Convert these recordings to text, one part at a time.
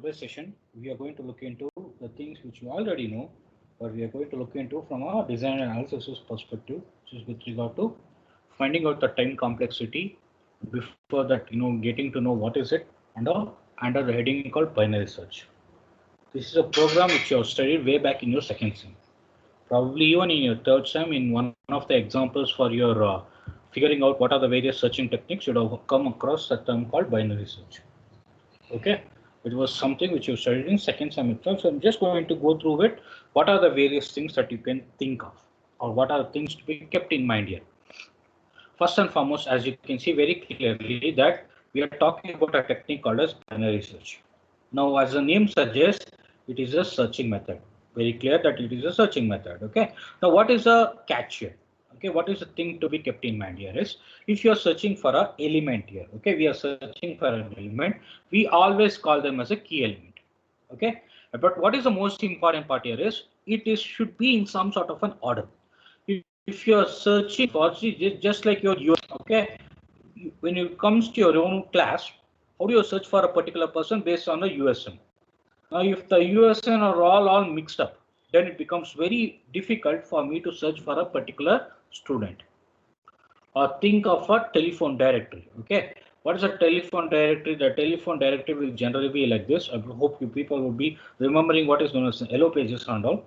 today's session, we are going to look into the things which you already know, but we are going to look into from a design analysis perspective, which is with regard to finding out the time complexity. Before that, getting to know what is it under the heading called binary search. This is a program which you have studied way back in your second sem. Probably even in your third sem, in one of the examples for your figuring out what are the various searching techniques, you would have come across a term called binary search. Okay, it was something which you studied in second sem itself. So I'm just going to go through it. What are the various things that you can think of, or what are the things to be kept in mind here? First and foremost, as you can see very clearly that we are talking about a technique called as binary search. Now, as the name suggests, it is a searching method. Very clear that it is a searching method. Okay. Now, what is the catch here? Okay, what is the thing to be kept in mind here is if you are searching for an element here. Okay, we are searching for an element. We always call them as a key element. Okay, but what is the most important part here is it is should be in some sort of an order. If you are searching for just like your US, okay, when it comes to your own class, how do you search for a particular person based on the USN? Now, if the USN are all mixed up, then it becomes very difficult for me to search for a particular student. Or think of a telephone directory. Okay, what is a telephone directory? The telephone directory will generally be like this. I hope you people will be remembering what is known as yellow pages and all.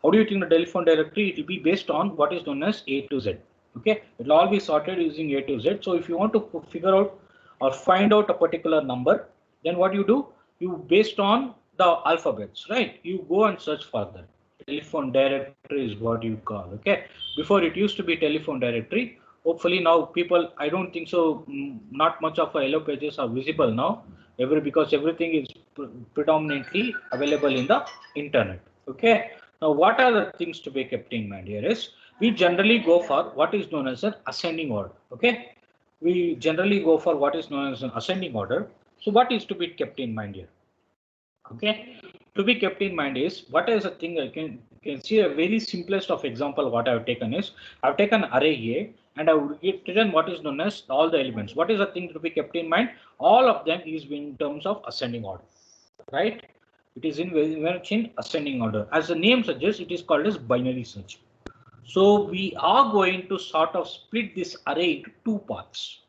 How do you think the telephone directory? It will be based on what is known as A to Z. Okay, it will all be sorted using A to Z. So if you want to figure out or find out a particular number, then what do? You based on the alphabets, right? You go and search for that. Telephone directory is what you call. Okay, before it used to be telephone directory. Hopefully now people, I don't think so, not much of yellow pages are visible now, because everything is predominantly available in the internet. Okay, now what are the things to be kept in mind here is we generally go for what is known as an ascending order. Okay, we generally go for what is known as an ascending order. So what is to be kept in mind here? Okay, to be kept in mind is what is a thing I can see a very simplest of example. What I've taken is I've taken array A and I would written what is known as all the elements. What is the thing to be kept in mind? All of them is in terms of ascending order, right? It is in very much in ascending order. As the name suggests, it is called as binary search. So we are going to sort of split this array into two parts.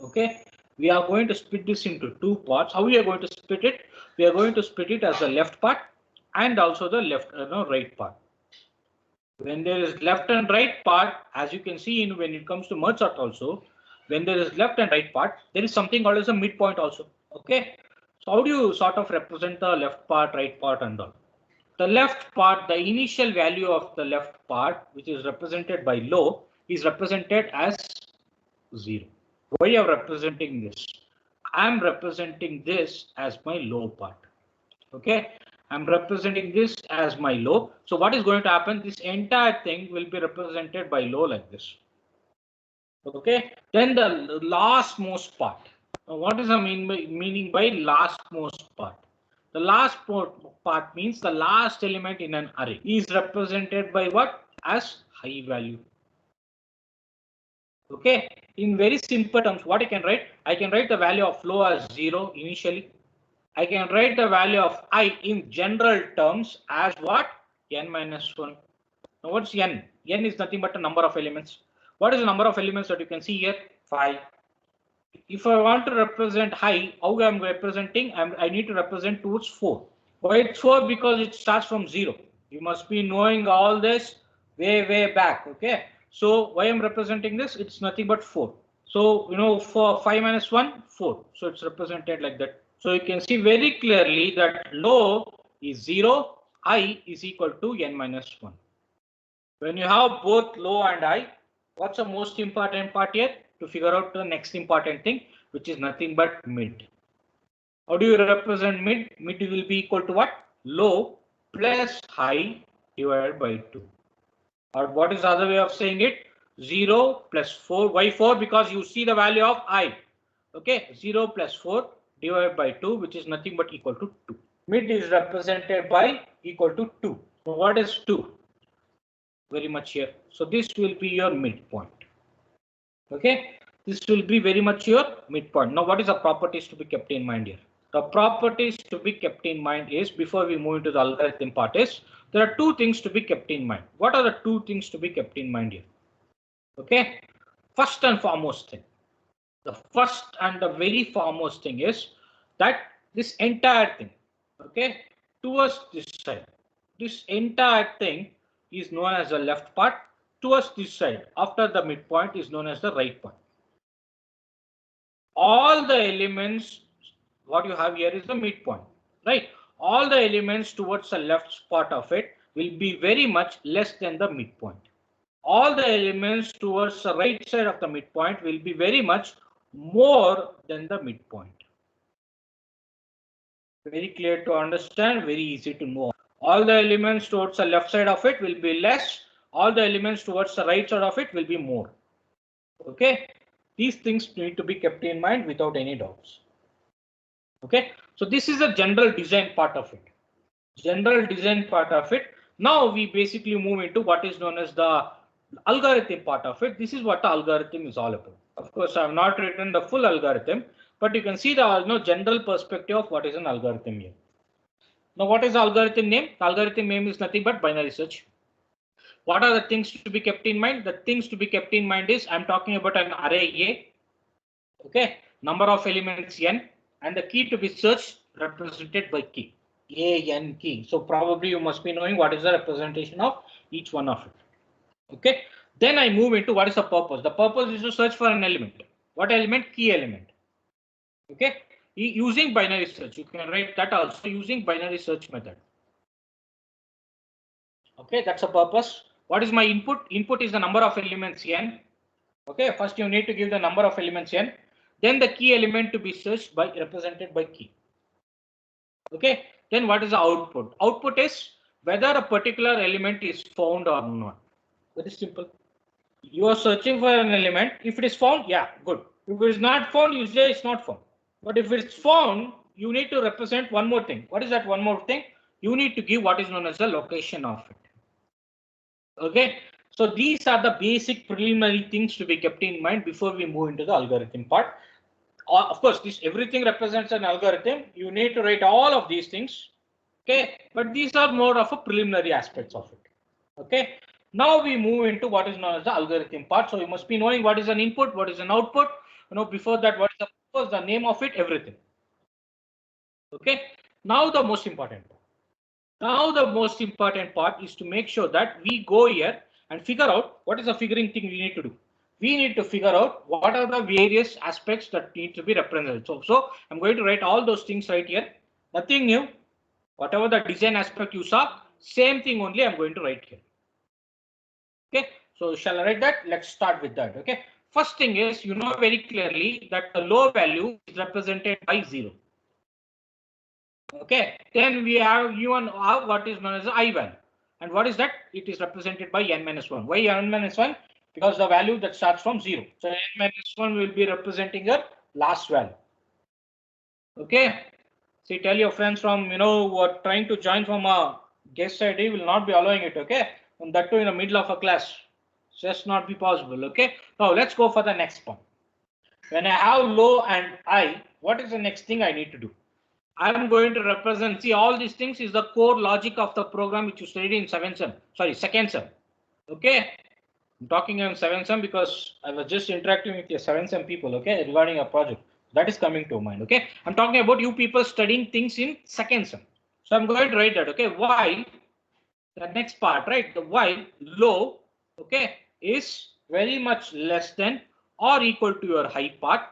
Okay, we are going to split this into two parts. How we are going to split it? We are going to split it as the left part and also the right part. When there is left and right part, as you can see in when it comes to merge sort also, when there is left and right part, there is something called as a midpoint also. Okay, so how do you sort of represent the left part, right part, and all? The left part, the initial value of the left part, which is represented by low, is represented as 0. Why am I representing this? I'm representing this as my low part. Okay, I'm representing this as my low. So what is going to happen? This entire thing will be represented by low like this. Okay, then the last most part. Now, what is the meaning by last most part? The last part means the last element in an array is represented by what? As high value. Okay, in very simple terms, what I can write? I can write the value of low as 0 initially. I can write the value of I in general terms as what? N minus 1. Now what's N? N is nothing but a number of elements. What is the number of elements that you can see here? 5. If I want to represent high, how I'm representing? I need to represent towards 4. Why it's 4? Because it starts from 0. You must be knowing all this way back. Okay. So why I'm representing this? It's nothing but 4. So for 5 minus 1, 4. So it's represented like that. So you can see very clearly that low is 0, I is equal to n minus 1. When you have both low and high, what's the most important part here? To figure out the next important thing, which is nothing but mid. How do you represent mid? Mid will be equal to what? Low plus high divided by 2. Or what is the other way of saying it? 0 plus 4. Why 4? Because you see the value of I. Okay, 0 plus 4 divided by 2, which is nothing but equal to 2. Mid is represented by equal to 2. So what is 2? Very much here. So this will be your midpoint. Okay, this will be very much your midpoint. Now what is the properties to be kept in mind here? the properties to be kept in mind is, before we move into the algorithm part, is there are two things to be kept in mind. What are the two things to be kept in mind here? Okay, first and foremost thing, the first and the very foremost thing is that this entire thing, okay, towards this side, this entire thing is known as the left part. Towards this side, after the midpoint, is known as the right part. All the elements, what you have here is the midpoint, right? All the elements towards the left part of it will be very much less than the midpoint. All the elements towards the right side of the midpoint will be very much more than the midpoint. Very clear to understand, very easy to know. All the elements towards the left side of it will be less. All the elements towards the right side of it will be more. Okay, these things need to be kept in mind without any doubts. Okay, so this is the general design part of it. General design part of it. Now we basically move into what is known as the algorithm part of it. This is what the algorithm is all about. Of course, I have not written the full algorithm, but you can see the general perspective of what is an algorithm here. Now, what is the algorithm name? The algorithm name is nothing but binary search. What are the things to be kept in mind? The things to be kept in mind is, I'm talking about an array A. Okay, number of elements n, and the key to be searched represented by key, AN key. So probably you must be knowing what is the representation of each one of it. Okay, then I move into what is the purpose. The purpose is to search for an element. What element? Key element. Okay, using binary search. You can write that also using binary search method. Okay, that's a purpose. What is my input? Input is the number of elements n. Okay, first you need to give the number of elements n. Then the key element to be searched by, represented by key. Okay, then what is the output? Output is whether a particular element is found or not. Very simple. You are searching for an element. If it is found, yeah, good. If it is not found, you say it's not found. But if it's found, you need to represent one more thing. What is that one more thing? You need to give what is known as the location of it. Okay, so these are the basic preliminary things to be kept in mind before we move into the algorithm part. Of course, this everything represents an algorithm. You need to write all of these things. Okay, but these are more of a preliminary aspects of it. Okay, now we move into what is known as the algorithm part. So you must be knowing what is an input, what is an output. Before that, what is the purpose, the name of it, everything. Okay, now the most important part. Now the most important part is to make sure that we go here and figure out what is the figuring thing we need to do. We need to figure out what are the various aspects that need to be represented. So I'm going to write all those things right here. Nothing new. Whatever the design aspect you saw, same thing only I'm going to write here. Okay, so shall I write that? Let's start with that. Okay, first thing is, you know very clearly that the low value is represented by 0. Okay, then we have given what is known as the I value. And what is that? It is represented by n minus 1. Why n minus 1? Because the value that starts from 0. So n minus 1 will be representing your last value. Okay. See, tell your friends from, who are trying to join from a guest ID will not be allowing it. Okay. And that too in the middle of a class. Just not be possible. Okay. Now let's go for the next one. When I have low and high, what is the next thing I need to do? I'm going to represent, see, all these things is the core logic of the program which you studied in second sem. Okay, I'm talking in 7th sem because I was just interacting with your 7th sem people, okay, regarding a project that is coming to mind. Okay, I'm talking about you people studying things in second sem. So I'm going to write that. Okay, while the next part, right, the while low, okay, is very much less than or equal to your high part.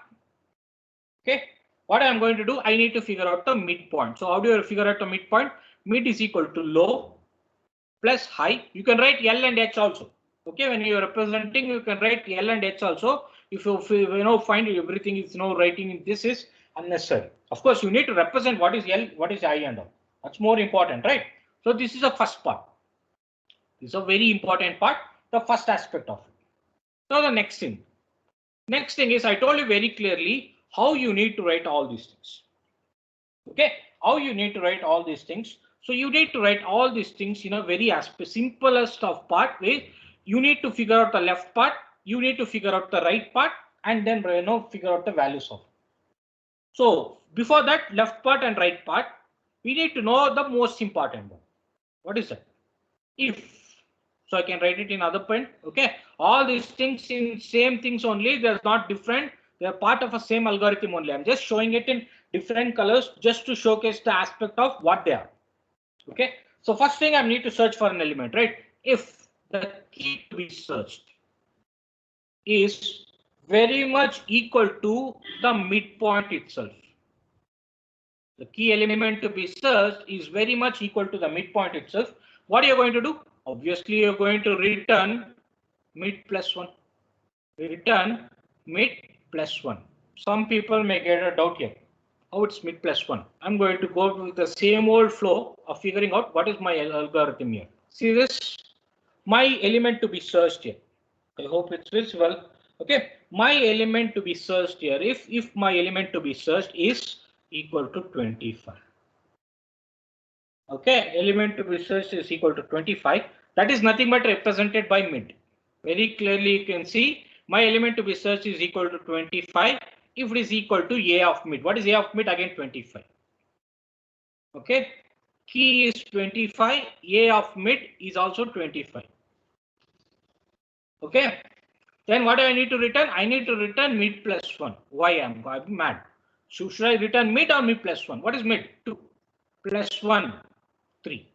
Okay, what I'm going to do, I need to figure out the midpoint. So how do you figure out the midpoint? Mid is equal to low plus high. You can write L and H also. Okay, when you are representing, you can write L and H also. If you find everything is writing this is unnecessary. Of course, you need to represent what is L, what is I and all. That's more important, right? So this is the first part. This is a very important part, the first aspect of it. Now the next thing. Next thing is, I told you very clearly how you need to write all these things. Okay, how you need to write all these things. So you need to write all these things in a very simplest of part way. You need to figure out the left part, you need to figure out the right part, and then figure out the values of it. So before that left part and right part, we need to know the most important one. What is that? If. So I can write it in other pen. Okay. All these things in same things only. They're not different. They're part of a same algorithm only. I'm just showing it in different colors just to showcase the aspect of what they are. Okay. So first thing I need to search for an element, right? If the key to be searched is very much equal to the midpoint itself. The key element to be searched is very much equal to the midpoint itself. What are you going to do? Obviously, you're going to return mid plus 1. Return mid plus 1. Some people may get a doubt here. How it's mid plus 1? I'm going to go with the same old flow of figuring out what is my algorithm here. See this? My element to be searched here. I hope it's visible. Okay. My element to be searched here. If my element to be searched is equal to 25. Okay, element to be searched is equal to 25. That is nothing but represented by mid. Very clearly you can see my element to be searched is equal to 25 if it is equal to A of mid. What is A of mid? Again 25. Okay, key is 25, A of mid is also 25. Okay, then what do I need to return? I need to return mid plus 1. Why am I mad? Should I return mid or mid plus 1? What is mid? 2 plus 1, 3.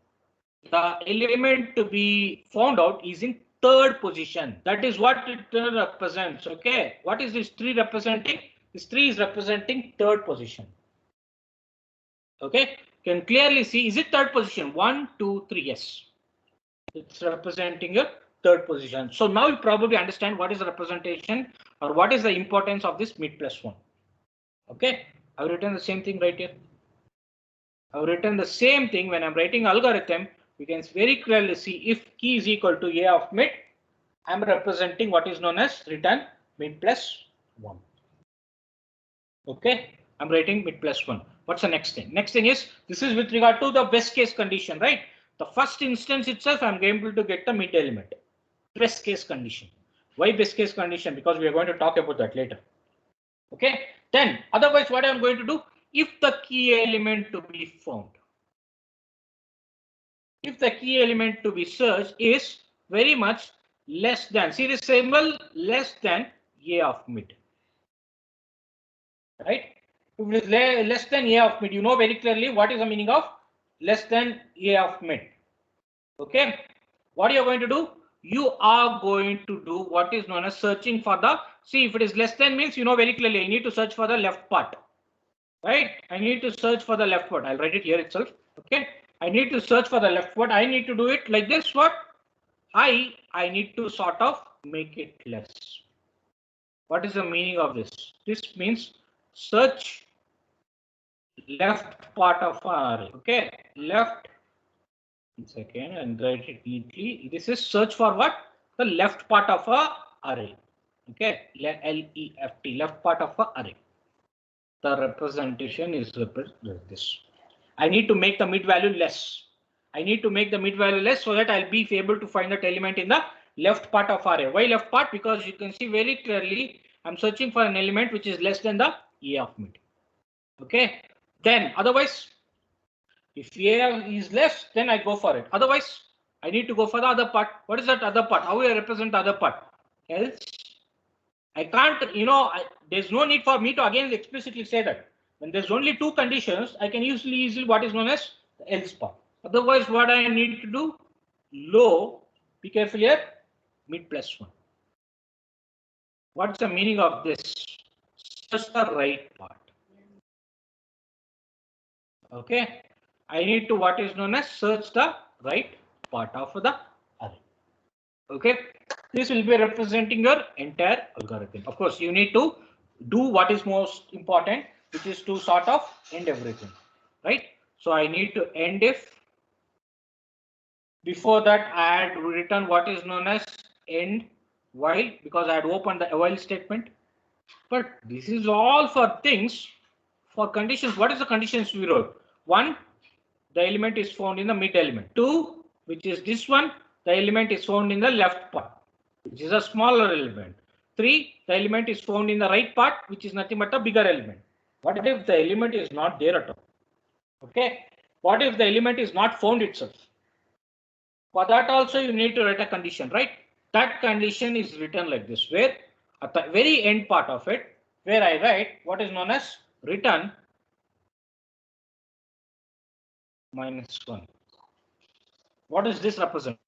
The element to be found out is in third position. That is what it represents. Okay, what is this 3 representing? This 3 is representing third position. Okay, can clearly see, is it third position? 1, 2, 3. Yes, it's representing a third position. So now you probably understand what is the representation or what is the importance of this mid plus 1. Okay, I've written the same thing right here. I've written the same thing when I'm writing algorithm. You can very clearly see if key is equal to A of mid, I'm representing what is known as return mid plus 1. Okay, I'm writing mid plus 1. What's the next thing? Next thing is this is with regard to the best case condition, right? The first instance itself, I'm able to get the mid element. Best case condition. Why best case condition? Because we are going to talk about that later. Okay, then otherwise, what I'm going to do if the key element to be found. If the key element to be searched is very much less than, see the symbol less than A of mid, right? If it is less than A of mid, you know very clearly what is the meaning of less than A of mid. Okay, what are you going to do? You are going to do what is known as searching for the, see if it is less than means you know very clearly I need to search for the left part, right? I need to search for the left part. I'll write it here itself. Okay, I need to search for the left part. I need to do it like this. What? I need to sort of make it less. What is the meaning of this? This means search left part of array. Okay, left. One second and write it neatly. This is search for what? The left part of a array. Okay, left, left part of a array. The representation is this. I need to make the mid value less. I need to make the mid value less so that I'll be able to find that element in the left part of array. Why left part? Because you can see very clearly I'm searching for an element which is less than the A of mid. Okay. Then otherwise, if A is less, then I go for it. Otherwise, I need to go for the other part. What is that other part? How will I represent the other part? Else, I can't, you know, there's no need for me to again explicitly say that. When there's only two conditions, I can easily what is known as the else part. Otherwise, what I need to do, low, be careful here, mid plus 1. What's the meaning of this? Just the right part. Okay, I need to what is known as search the right part of the array. Okay, this will be representing your entire algorithm. Of course, you need to do what is most important, which is to sort of end everything, right? So I need to end if. Before that, I had written what is known as end while because I had opened the while statement. But this is all for things for conditions. What is the conditions we wrote? 1, the element is found in the mid element. 2, which is this one, the element is found in the left part, which is a smaller element. 3, the element is found in the right part, which is nothing but a bigger element. What if the element is not there at all? Okay. What if the element is not found itself? For that also you need to write a condition, right? That condition is written like this, where at the very end part of it, where I write what is known as return -1. What does this represent?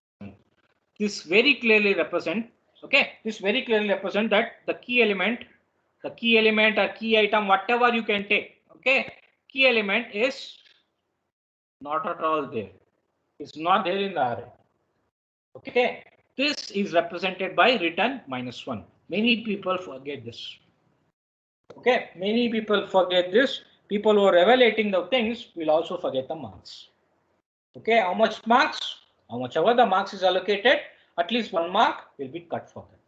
This very clearly represent, okay, this very clearly represent that the key element or key item, whatever you can take, okay, key element is not at all there. It's not there in the array. Okay, this is represented by return -1. Many people forget this. Okay, many people forget this. People who are evaluating the things will also forget the marks. Okay, how much marks? How much ever the marks is allocated, at least 1 mark will be cut for them.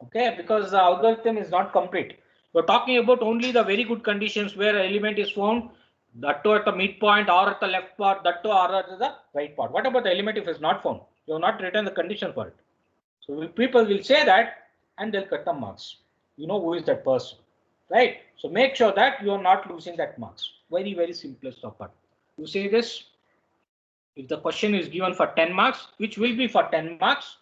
Okay, because the algorithm is not complete. We're talking about only the very good conditions where an element is found, that too at the midpoint or at the left part, that too or at the right part. What about the element if it's not found? You have not written the condition for it. So people will say that and they'll cut the marks. You know who is that person, right? So make sure that you are not losing that marks. Very, very simplest of part. You say this, if the question is given for 10 marks, which will be for 10 marks,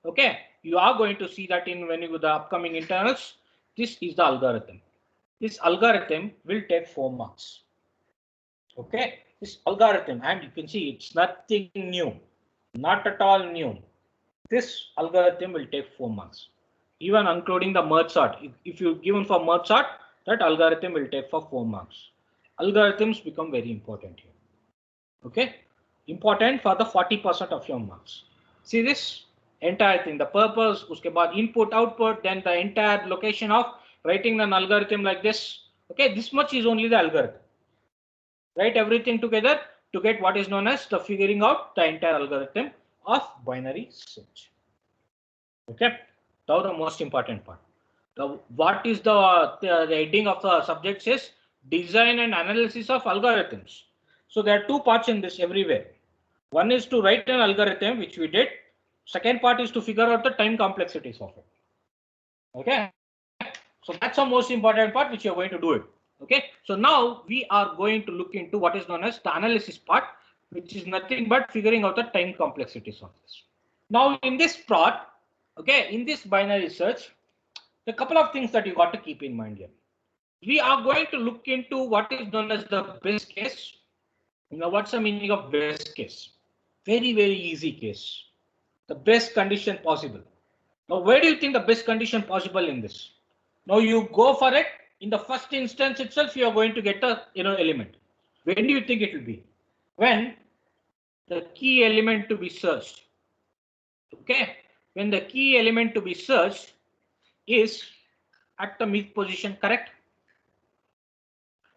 okay, you are going to see that in when you do the upcoming internals, this is the algorithm. This algorithm will take 4 marks. Okay, this algorithm, and you can see it's nothing new, not at all new. This algorithm will take 4 marks, even including the merge sort. If you're given for merge sort, that algorithm will take for 4 marks. Algorithms become very important here. Okay, important for the 40% of your marks. See this entire thing, the purpose, uske baad input, output, then the entire location of writing an algorithm like this. Okay, this much is only the algorithm. Write everything together to get what is known as the figuring out the entire algorithm of binary search. Okay, now the most important part. What is the heading of the subject says design and analysis of algorithms. So there are 2 parts in this everywhere. One is to write an algorithm, which we did. Second part is to figure out the time complexities of it. Okay, so that's the most important part which you're going to do it. Okay, so now we are going to look into what is known as the analysis part, which is nothing but figuring out the time complexities of this. Now in this part, okay, in this binary search, a couple of things that you got to keep in mind here. We are going to look into what is known as the best case. Now, what's the meaning of best case? Very, very easy case. The best condition possible. Now, where do you think the best condition possible in this? Now, you go for it. In the first instance itself, you are going to get the element. When do you think it will be? When the key element to be searched. Okay. When the key element to be searched is at the mid position, correct?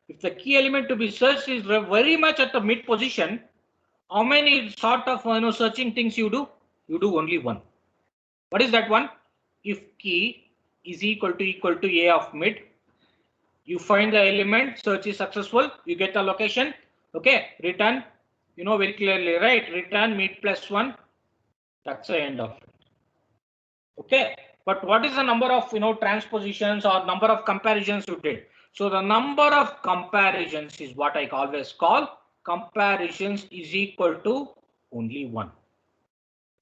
If the key element to be searched is very much at the mid position, how many sort of searching things you do? You do only one. What is that one? If key is equal to a of mid, you find the element, search is successful, you get the location. Okay, return, very clearly, right? Return mid plus 1. That's the end of it. Okay, but what is the number of transpositions or number of comparisons you did? So the number of comparisons is what I always call comparisons is equal to only 1.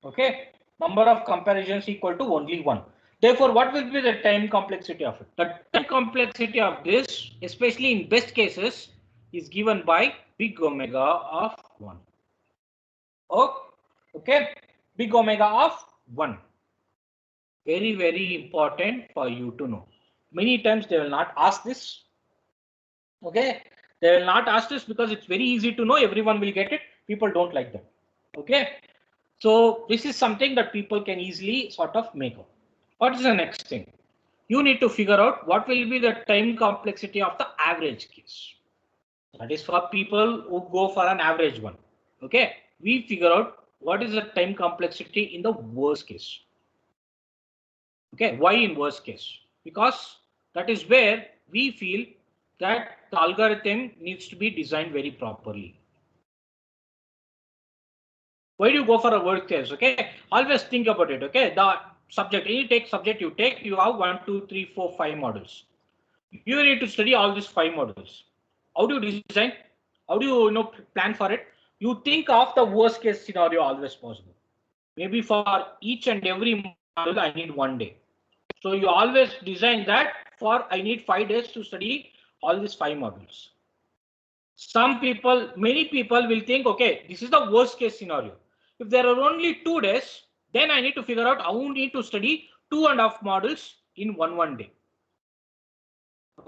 Okay, number of comparisons equal to only 1. Therefore, what will be the time complexity of it? The time complexity of this, especially in best cases, is given by big omega of 1. Oh, okay, big omega of 1. Very, very important for you to know. Many times they will not ask this. Okay, they will not ask this because it's very easy to know. Everyone will get it. People don't like that. Okay, so this is something that people can easily sort of make out. What is the next thing? You need to figure out what will be the time complexity of the average case. That is for people who go for an average one. Okay, we figure out what is the time complexity in the worst case. Okay, why in worst case? Because that is where we feel that the algorithm needs to be designed very properly. Why do you go for a worst case? Okay, always think about it. Okay, the subject, you take subject, you have 1, 2, 3, 4, 5 models. you need to study all these 5 modules. How do you design? How do you plan for it? You think of the worst case scenario always possible. Maybe for each and every module I need 1 day. So you always design that for I need 5 days to study all these 5 modules. Some people, many people will think, okay, this is the worst case scenario. If there are only 2 days, then I need to figure out how I need to study 2.5 modules in one day.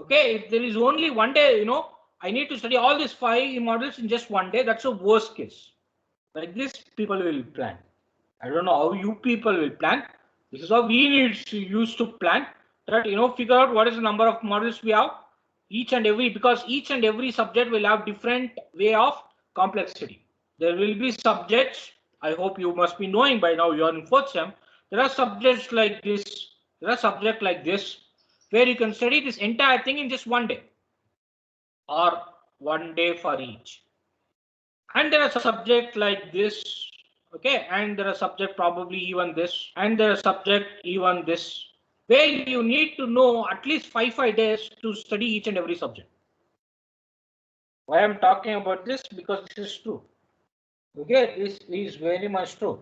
Okay, if there is only 1 day, I need to study all these 5 modules in just 1 day. That's a worst case. Like this, people will plan. I don't know how you people will plan. This is how we need to use to plan. That figure out what is the number of modules we have. Each and every, because each and every subject will have different way of complexity. There will be subjects. I hope you must be knowing by now. You are in 4th sem. There are subjects like this. There are subjects like this, where you can study this entire thing in just 1 day, or 1 day for each. And there are subjects like this, okay, and there are subject probably even this, and there are subject even this, where you need to know at least 5 days to study each and every subject. Why I'm talking about this? Because this is true. Okay, this is very much true.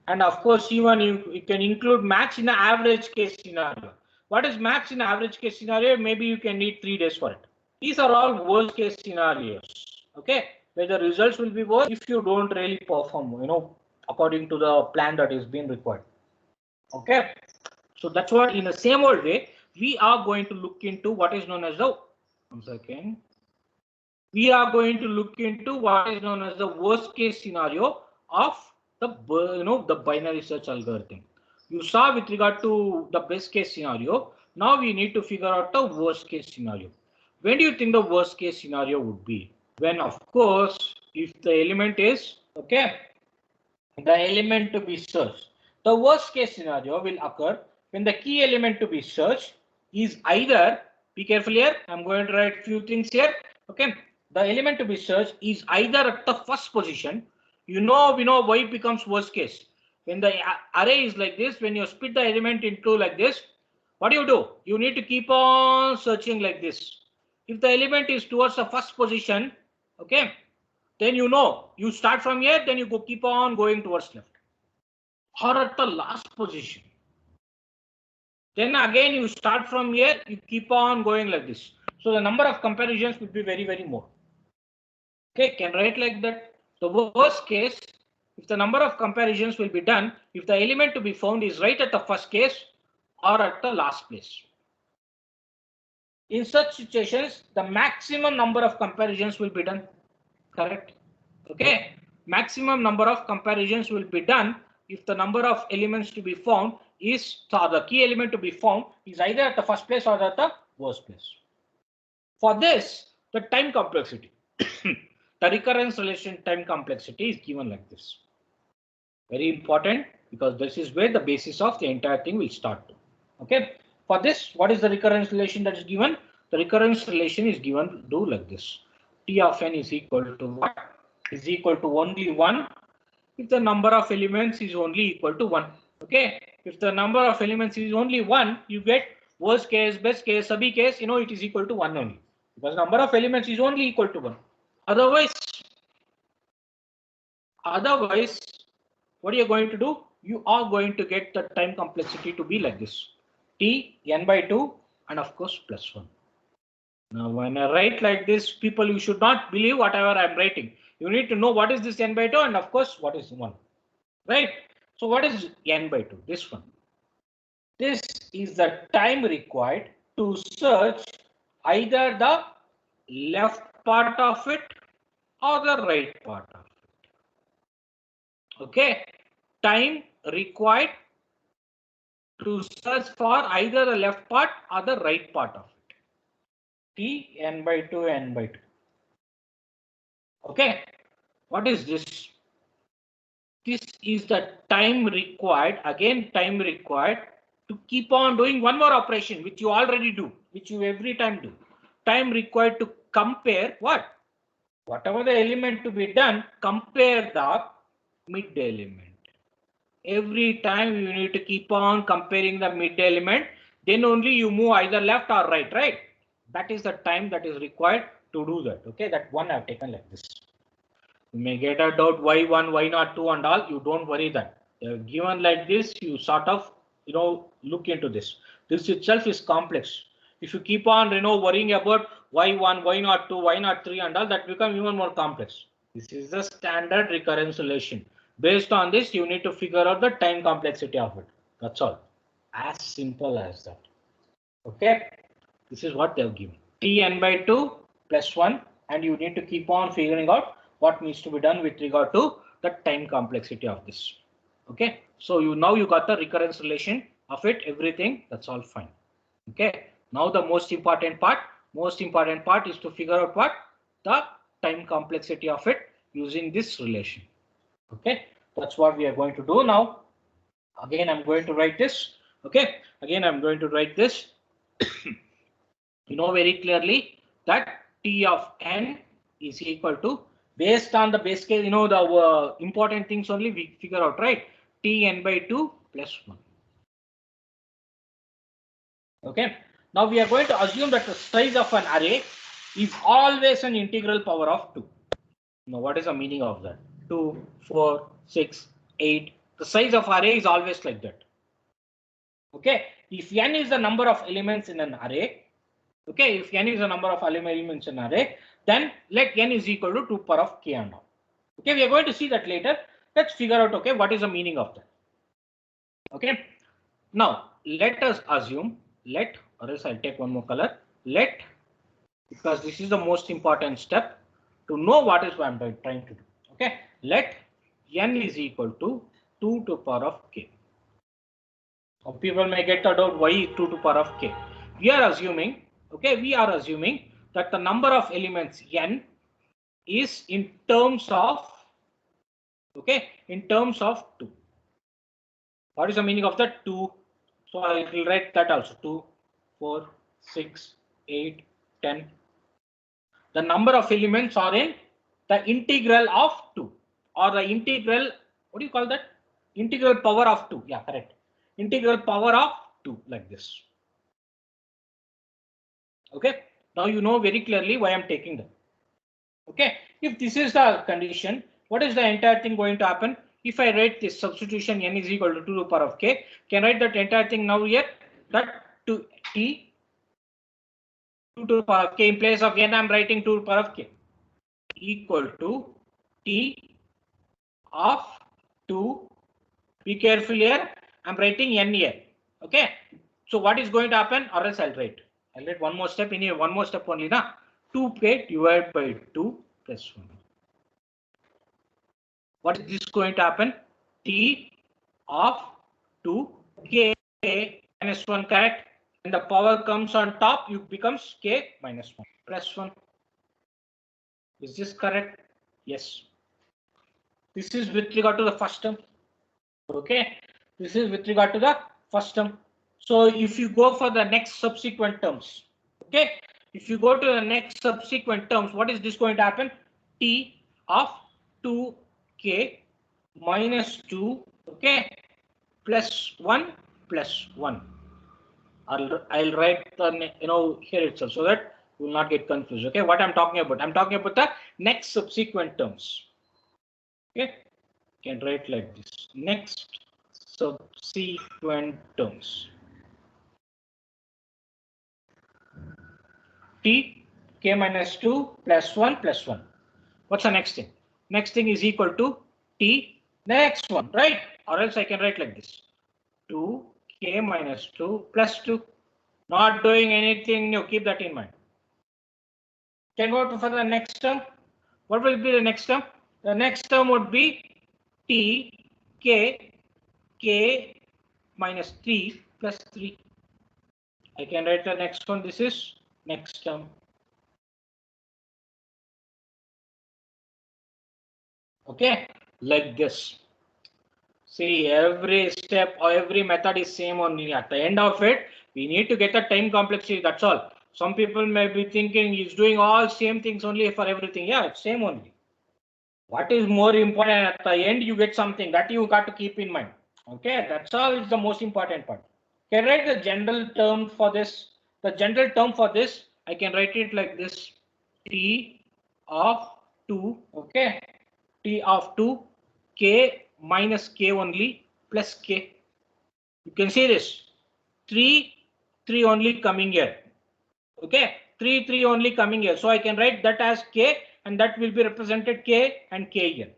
And of course, even you can include maths in an average case scenario. What is maths in an average case scenario? Maybe you can need 3 days for it. These are all worst case scenarios. Okay, where the results will be worse if you don't really perform, according to the plan that is being required. Okay, so that's what in the same old way we are going to look into what is known as the we are going to look into what is known as the worst case scenario of the the binary search algorithm. You saw with regard to the best case scenario. Now we need to figure out the worst case scenario. When do you think the worst case scenario would be? When, of course, if the element is the element to be searched. The worst case scenario will occur when the key element to be searched is either, be careful here, I'm going to write few things here. Okay, the element to be searched is either at the first position. We know why it becomes worst case. When the array is like this, when you split the element into like this, what do? You need to keep on searching like this. If the element is towards the first position, okay, then you start from here, then you keep on going towards left, or at the last position. Then again you start from here, you keep on going like this. So the number of comparisons would be very, very more. Okay, can write like that. The worst case, if the number of comparisons will be done, if the element to be found is right at the first case or at the last place. In such situations, the maximum number of comparisons will be done. Correct? Okay, maximum number of comparisons will be done if the number of elements to be found is, the key element to be found is either at the first place or at the worst place. For this, the time complexity, the recurrence relation time complexity is given like this. Very important, because this is where the basis of the entire thing will start to. Okay, for this, what is the recurrence relation that is given? The recurrence relation is given do like this. T of n is equal to what? Is equal to only 1 if the number of elements is only equal to 1. Okay, if the number of elements is only 1, you get worst case, best case, sabhi case, it is equal to 1 only, because number of elements is only equal to 1. Otherwise, what are you going to do? You are going to get the time complexity to be like this. T n by 2 and of course plus 1. Now when I write like this, people, you should not believe whatever I'm writing. You need to know what is this n by 2 and of course what is 1. Right? So what is n by 2? This one. This is the time required to search either the left part of it or the right part of it. Okay, time required to search for either the left part or the right part of it. T n by 2 n by 2. Okay, what is this? This is the time required, again time required to keep on doing one more operation which you already do, which you every time do. Time required to compare what? Whatever the element to be done, compare the mid element. Every time you need to keep on comparing the mid element, then only you move either left or right, right? That is the time that is required to do that. Okay, that one I have taken like this. You may get a doubt y1, y02 and all. You don't worry that. Given like this, you sort of look into this. This itself is complex. If you keep on worrying about y1, y02, y03 and all, that become even more complex. This is the standard recurrence relation. Based on this, you need to figure out the time complexity of it. That's all. As simple as that. Okay. This is what they've given. Tn by 2 plus 1, and you need to keep on figuring out what needs to be done with regard to the time complexity of this. Okay, so now you got the recurrence relation of it, everything, that's all fine. Okay, now the most important part is to figure out what the time complexity of it using this relation. Okay, that's what we are going to do now. Again, I'm going to write this. Okay, again, I'm going to write this. You know very clearly that T of n is equal to, based on the base case, the important things only we figure out, right? Tn by 2 plus 1. Okay. Now we are going to assume that the size of an array is always an integral power of 2. Now what is the meaning of that? 2, 4, 6, 8. The size of array is always like that. Okay. If n is the number of elements in an array, okay, if n is the number of elements in an array, then let n is equal to 2 power of k and all. Okay, we are going to see that later. Let's figure out, okay, what is the meaning of that. Okay, now let us assume, or else I'll take one more color, because this is the most important step to know what is what I'm trying to do. Okay, let n is equal to 2 to the power of k. Some people may get the doubt, why 2 to the power of k? We are assuming, okay, that the number of elements n is in terms of, okay, in terms of 2. What is the meaning of that? 2. So I will write that also. 2, 4, 6, 8, 10. The number of elements are in the integral of 2, or the integral, what do you call that? Integral power of 2. Yeah, correct. Integral power of 2, like this. Okay. Now you know very clearly why I'm taking them. Okay. If this is the condition, what is the entire thing going to happen? If I write this substitution n is equal to 2 to the power of k, can I write that entire thing now here? That to t 2 to the power of k, in place of n I'm writing 2 to the power of k, equal to t of 2. Be careful here. I'm writing n here. Okay. So what is going to happen? Or else I'll write one more step in here. One more step only now. 2k divided by 2 plus 1. What is this going to happen? T of 2k minus 1, correct? When the power comes on top, it becomes k minus 1 plus 1. Is this correct? Yes. This is with regard to the first term. Okay. This is with regard to the first term. So if you go for the next subsequent terms, okay. If you go to the next subsequent terms, what is this going to happen? T of 2k minus 2, okay, plus 1 plus 1. I'll write the here itself so that you will not get confused. Okay, what I'm talking about? I'm talking about the next subsequent terms. Okay, can write like this. Next subsequent terms. T k minus 2 plus 1 plus 1. What's the next thing? Next thing is equal to t next one, right? Or else I can write like this. 2k minus 2 plus 2. Not doing anything new. Keep that in mind. Can go for the next term. What will be the next term? The next term would be t k minus 3 plus 3. I can write the next one. This is next term. Okay, like this. See, every step or every method is same only. At the end of it, we need to get the time complexity. That's all. Some people may be thinking he's doing all same things only for everything. Yeah, it's same only. What is more important at the end, you get something that you got to keep in mind. Okay, that's all is the most important part. Can I write the general term for this? The general term for this I can write it like this: T of 2, okay, T of 2, K minus K only plus K. You can see this 3, 3 only coming here. Okay, 3, 3 only coming here. So I can write that as K, and that will be represented K and K here.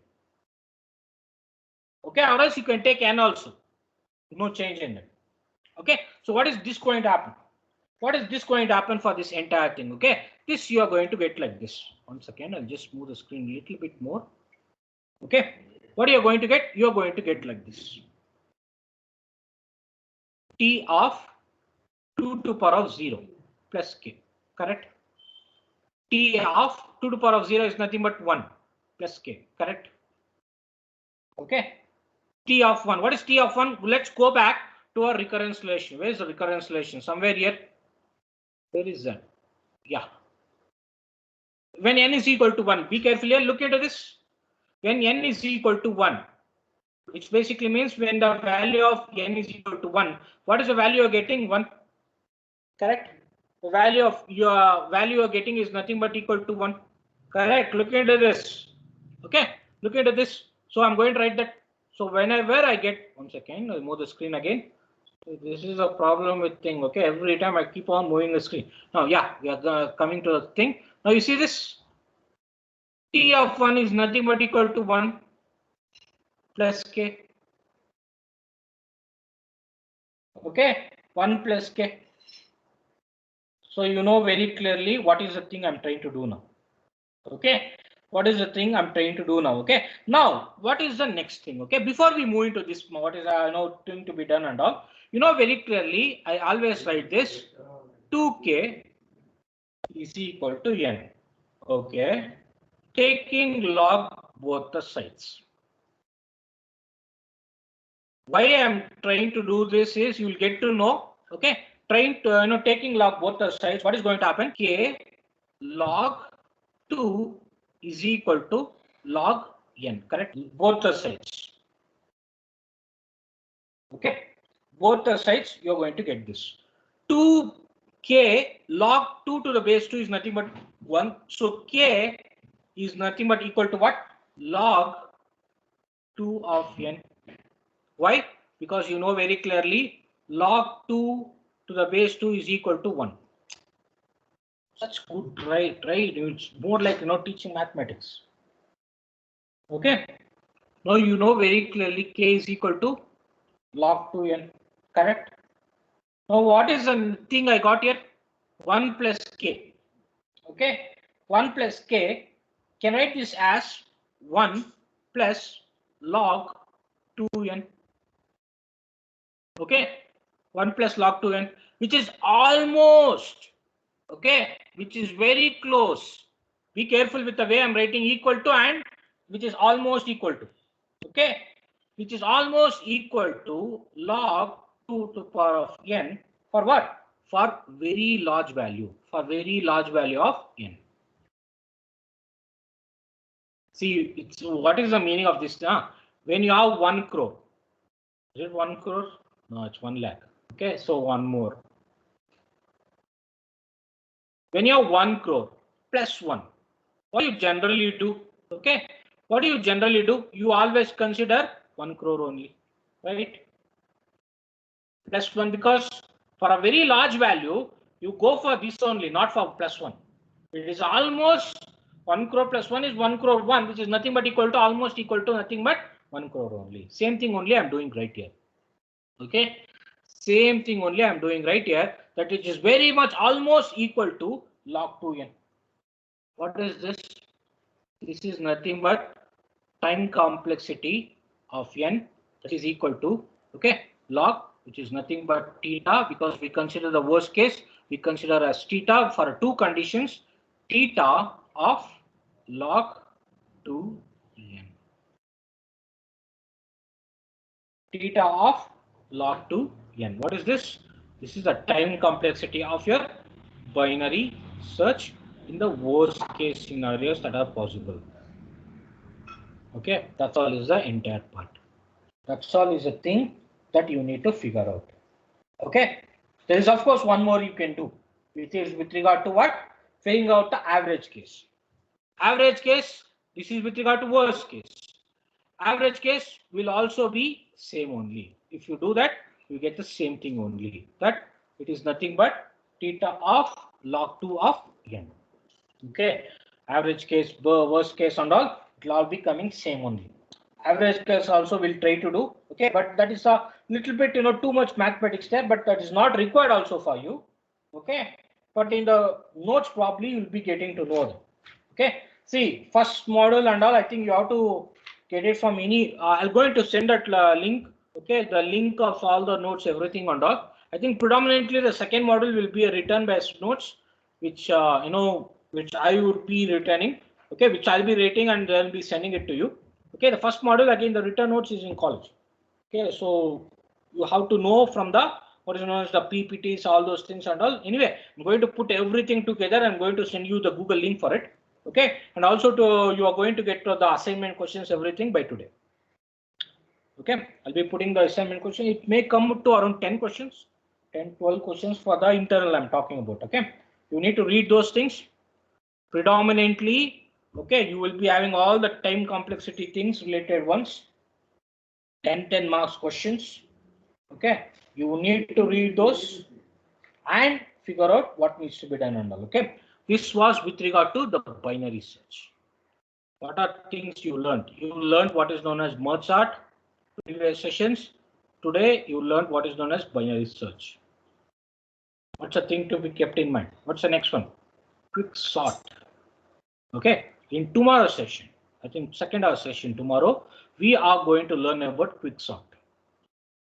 Okay, or else you can take N also. No change in it. Okay, so what is this going to happen? What is this going to happen for this entire thing? Okay, this you are going to get like this. 1 second, I'll just move the screen a little bit more. Okay, what you are going to get? You are going to get like this: T of 2 to the power of 0 plus K, correct? T of 2 to the power of 0 is nothing but 1 plus K, correct? Okay, T of 1. What is T of 1? Let's go back to our recurrence relation. Where is the recurrence relation? Somewhere here. Where is that? Yeah. When n is equal to 1, be careful here. Look into this. When n is equal to 1, which basically means when the value of n is equal to 1, what is the value you're getting? 1. Correct? The value of your value you're getting is nothing but equal to 1. Correct? Look into this. Okay? Look into this. So I'm going to write that. So whenever I get, 1 second, I'll move the screen again. So this is a problem with thing. Okay, every time I keep on moving the screen. Now, yeah, we are coming to the thing. Now you see this. T of 1 is nothing but equal to 1 plus K. Okay, 1 plus K. So you know very clearly what is the thing I'm trying to do now. Okay, what is the thing I'm trying to do now? Okay, now what is the next thing? Okay, before we move into this, what is thing to be done and all, you know very clearly, I always write this 2K is equal to N. Okay, taking log both the sides. Why I'm trying to do this is you'll get to know. Okay, trying to taking log both the sides. What is going to happen? K log 2 is equal to log n. Correct? Both the sides. Okay, both the sides you're going to get this. 2k log 2 to the base 2 is nothing but 1. So k is nothing but equal to what? Log 2 of n. Why? Because you know very clearly log 2 to the base 2 is equal to 1. Such good, right? It's more like teaching mathematics. Okay. Now you know very clearly k is equal to log 2n. Correct? Now what is the thing I got here? 1 plus k. Okay. 1 plus k. Can write this as 1 plus log 2n. Okay, 1 plus log 2n, which is almost, okay, which is very close. Be careful with the way I'm writing equal to and which is almost equal to, okay, which is almost equal to log 2 to the power of n for what? For very large value, for very large value of n. See, it's what is the meaning of this? When you have 1 crore, is it 1 crore? No, it's 1 lakh. Okay, so one more. When you have 1 crore plus 1, what do you generally do? Okay, what do you generally do? You always consider 1 crore only, right? Plus 1, because for a very large value, you go for this only, not for plus 1. It is almost 1 crore plus 1 is 1 crore 1, which is nothing but equal to almost equal to nothing but 1 crore only. Same thing only I'm doing right here. Okay, same thing only I'm doing right here, that it is very much almost equal to log 2n. What is this? This is nothing but time complexity of n, that is equal to, okay, log, which is nothing but theta, because we consider the worst case, we consider as theta for 2 conditions, theta of log 2n. Theta of log 2n. What is this? This is the time complexity of your binary search in the worst case scenarios that are possible. Okay, that's all is the entire part. That's all is a thing that you need to figure out. Okay, there is of course one more you can do. which is with regard to what? Figuring out the average case. Average case, this is with regard to worst case. Average case will also be same only. If you do that, you get the same thing only. That it is nothing but theta of log 2 of n. Okay. Average case, worst case and all, it will all be coming same only. Average case also will try to do. Okay. But that is a little bit, too much mathematics there, but that is not required also for you. Okay. But in the notes probably you will be getting to know them. Okay. See, first model and all, I think you have to get it from any. I'm going to send that link. Okay, the link of all the notes, everything and all. I think predominantly the second model will be a return based notes, which which I would be returning. Okay, which I'll be rating and they'll be sending it to you. Okay, the first model again, the return notes is in college. Okay, so you have to know from the what is known as the PPTs, all those things and all. Anyway, I'm going to put everything together. I'm going to send you the Google link for it. Okay, and also you are going to get to the assignment questions, everything by today. Okay, I'll be putting the assignment question. It may come to around 10 questions, 10, 12 questions for the internal I'm talking about. Okay, you need to read those things predominantly. Okay, you will be having all the time complexity things related ones, 10 marks questions. Okay, you need to read those and figure out what needs to be done and all. Okay, this was with regard to the binary search. What are things you learned? You learned what is known as merge sort previous sessions. Today you learned what is known as binary search. What's a thing to be kept in mind? What's the next one? Quick sort. Okay, in tomorrow's session, I think second hour session tomorrow, we are going to learn about quick sort.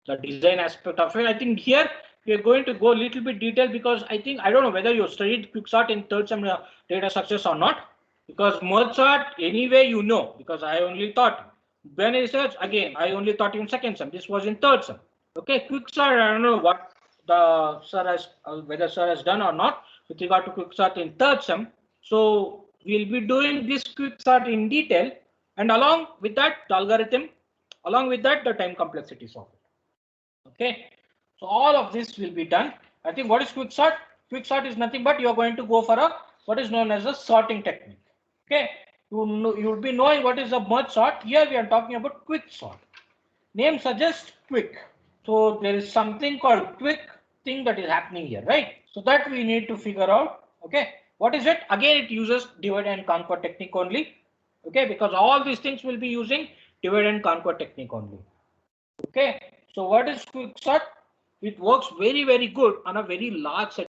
The design aspect of it. I think here we are going to go a little bit detailed because I don't know whether you studied quick sort in third sem data structures or not. Because merge sort anyway because I only taught binary search again. I only taught in second sem. This was in third sem. Okay, quick sort. I don't know what the sir has whether sir has done or not with regard to quick sort in third sem. So we'll be doing this quick sort in detail, and along with that the algorithm, along with that the time complexities of it. Okay, so all of this will be done. I think what is quick sort? Quick sort is nothing but you are going to go for a what is known as a sorting technique. Okay, you'll be knowing what is a merge sort. Here we are talking about quick sort. Name suggests quick. So there is something called quick thing that is happening here, right? So that we need to figure out. Okay, what is it? Again, it uses divide and conquer technique only. Okay, because all these things will be using divide and conquer technique only. Okay, so what is quick sort? It works very, very good on a very large set